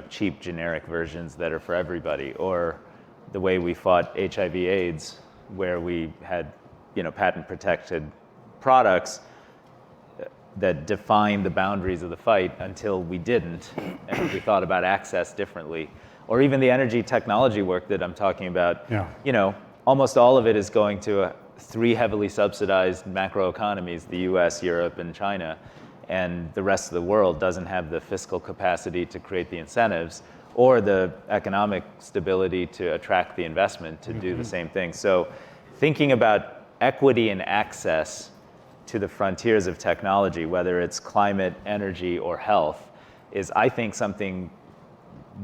cheap generic versions that are for everybody, or the way we fought HIV/AIDS, where we had, patent protected products that defined the boundaries of the fight until we didn't, and we thought about access differently. Or even the energy technology work that I'm talking about, Yeah. Almost all of it is going to three heavily subsidized macroeconomies, the US, Europe, and China, and the rest of the world doesn't have the fiscal capacity to create the incentives or the economic stability to attract the investment to do the same thing. So thinking about equity and access to the frontiers of technology, whether it's climate, energy, or health, is, I think, something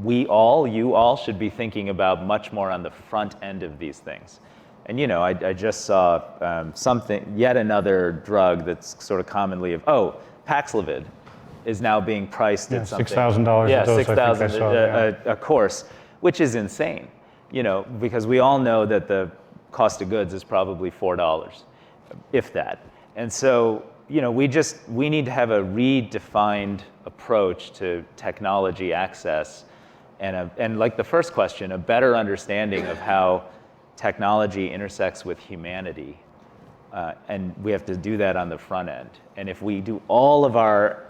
you all should be thinking about much more on the front end of these things. And I just saw yet another drug that's sort of commonly Paxlovid is now being priced at something. $6,000 a dose, I think I saw, a course, which is insane, because we all know that the cost of goods is probably $4, if that. And so, we need to have a redefined approach to technology access and like the first question, a better understanding of how technology intersects with humanity. And we have to do that on the front end. And if we do all of our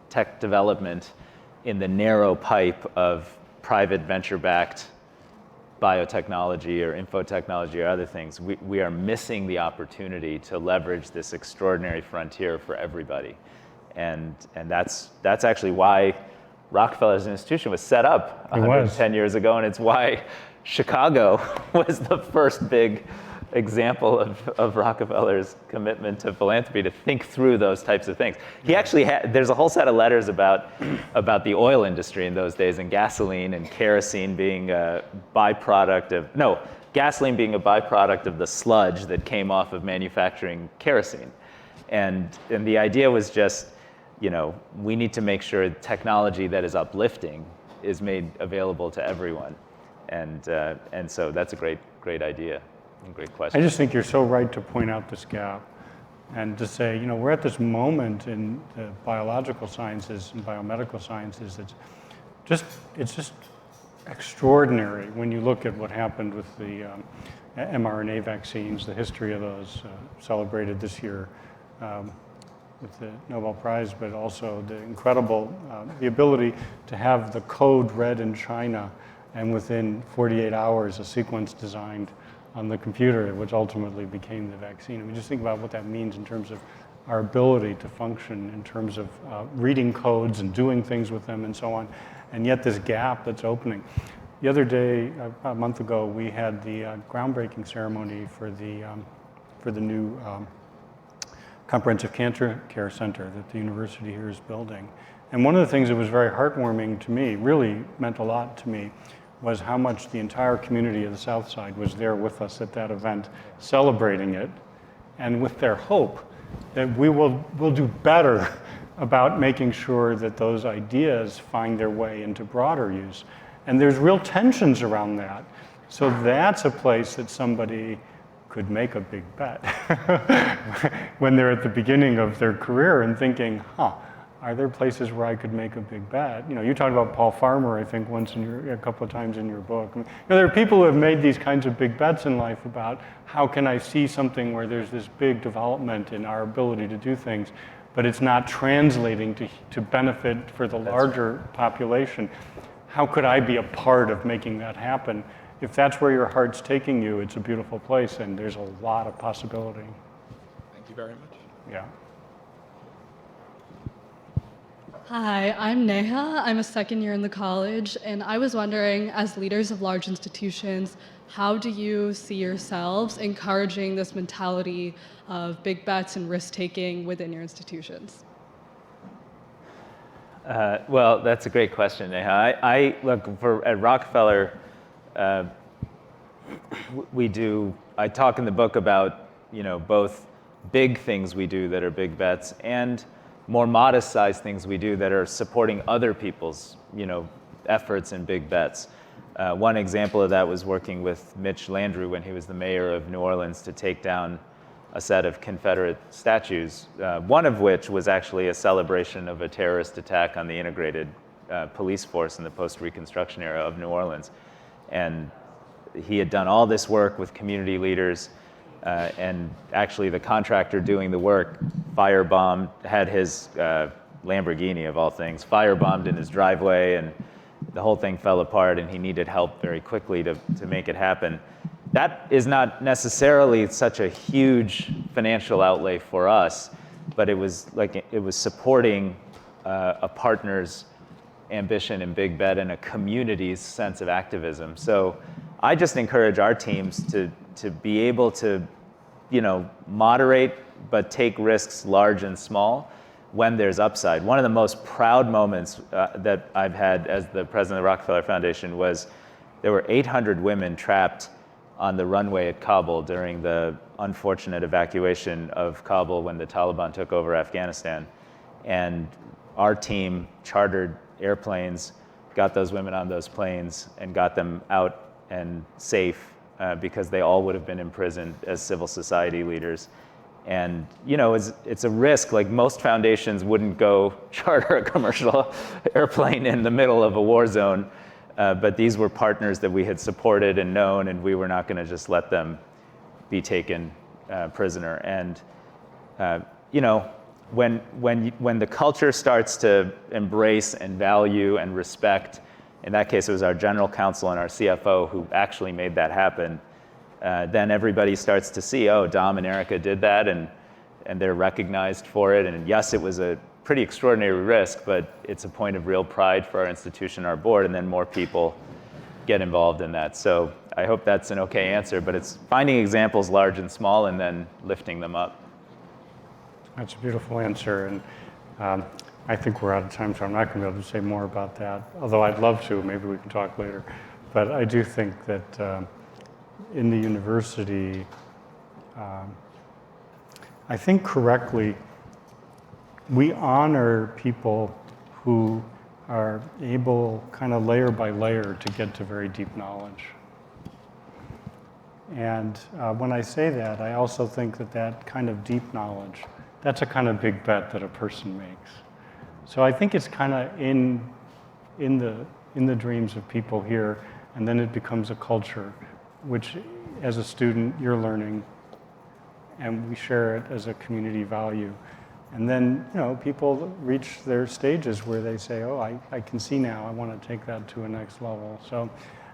tech development in the narrow pipe of private venture-backed biotechnology or infotechnology or other things, we are missing the opportunity to leverage this extraordinary frontier for everybody. And that's actually why Rockefeller as an institution was set up 110 years ago, and it's why Chicago was the first big example of Rockefeller's commitment to philanthropy, to think through those types of things. He actually there's a whole set of letters about the oil industry in those days, and gasoline and kerosene being a byproduct of the sludge that came off of manufacturing kerosene. And the idea was just, we need to make sure technology that is uplifting is made available to everyone. And so that's a great idea. Great question. I just think you're so right to point out this gap and to say, we're at this moment in the biological sciences and biomedical sciences it's just extraordinary when you look at what happened with the mRNA vaccines, the history of those celebrated this year with the Nobel Prize, but also the incredible, the ability to have the code read in China and within 48 hours a sequence designed on the computer, which ultimately became the vaccine. I mean, just think about what that means in terms of our ability to function, in terms of reading codes and doing things with them and so on, and yet this gap that's opening. The other day, a month ago, we had the groundbreaking ceremony for the new comprehensive cancer care center that the university here is building. And one of the things that was very heartwarming to me, really meant a lot to me, was how much the entire community of the South Side was there with us at that event, celebrating it, and with their hope that we'll do better about making sure that those ideas find their way into broader use. And there's real tensions around that. So that's a place that somebody could make a big bet when they're at the beginning of their career and thinking, are there places where I could make a big bet? You talked about Paul Farmer, I think, a couple of times in your book. There are people who have made these kinds of big bets in life about how can I see something where there's this big development in our ability to do things, but it's not translating to benefit for the larger population. How could I be a part of making that happen? If that's where your heart's taking you, it's a beautiful place, and there's a lot of possibility. Thank you very much. Yeah. Hi, I'm Neha. I'm a second year in the college, and I was wondering, as leaders of large institutions, how do you see yourselves encouraging this mentality of big bets and risk-taking within your institutions? Well, that's a great question, Neha. I look, at Rockefeller, I talk in the book about, both big things we do that are big bets and more modest-sized things we do that are supporting other people's, efforts and big bets. One example of that was working with Mitch Landrieu when he was the mayor of New Orleans to take down a set of Confederate statues, one of which was actually a celebration of a terrorist attack on the integrated police force in the post-Reconstruction era of New Orleans. And he had done all this work with community leaders, and actually the contractor doing the work firebombed, had his Lamborghini of all things, firebombed in his driveway, and the whole thing fell apart, and he needed help very quickly to make it happen. that is not necessarily such a huge financial outlay for us, but it was supporting a partner's ambition in Big Bet and a community's sense of activism. So I just encourage our teams to be able to, moderate but take risks large and small when there's upside. One of the most proud moments that I've had as the president of the Rockefeller Foundation was there were 800 women trapped on the runway at Kabul during the unfortunate evacuation of Kabul when the Taliban took over Afghanistan. And our team chartered airplanes, got those women on those planes, and got them out and safe because they all would have been imprisoned as civil society leaders. And it's a risk. Like, most foundations wouldn't go charter a commercial airplane in the middle of a war zone, but these were partners that we had supported and known, and we were not going to just let them be taken prisoner. And when the culture starts to embrace and value and respect, in that case it was our general counsel and our CFO who actually made that happen, then everybody starts to see, oh, Dom and Erica did that, and they're recognized for it. And yes, it was a pretty extraordinary risk, but it's a point of real pride for our institution, our board, and then more people get involved in that. So I hope that's an okay answer, but it's finding examples large and small and then lifting them up. That's a beautiful answer, and I think we're out of time, so I'm not going to be able to say more about that, although I'd love to. Maybe we can talk later. But I do think that in the university, I think correctly, we honor people who are able, kind of layer by layer, to get to very deep knowledge. And when I say that, I also think that kind of deep knowledge, that's a kind of big bet that a person makes. So I think it's kind of in the dreams of people here, and then it becomes a culture, which as a student you're learning, and we share it as a community value. And then people reach their stages where they say, oh, I can see now, I want to take that to a next level. So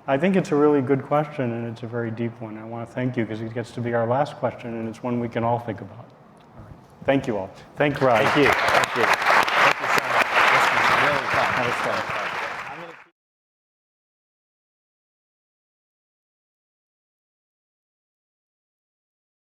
I think it's a really good question, and it's a very deep one. I want to thank you, because it gets to be our last question, and it's one we can all think about. All right. Thank you all. Thank you, Raj. Thank you. Thank you. Thank you so much. This was really fun. That was fun.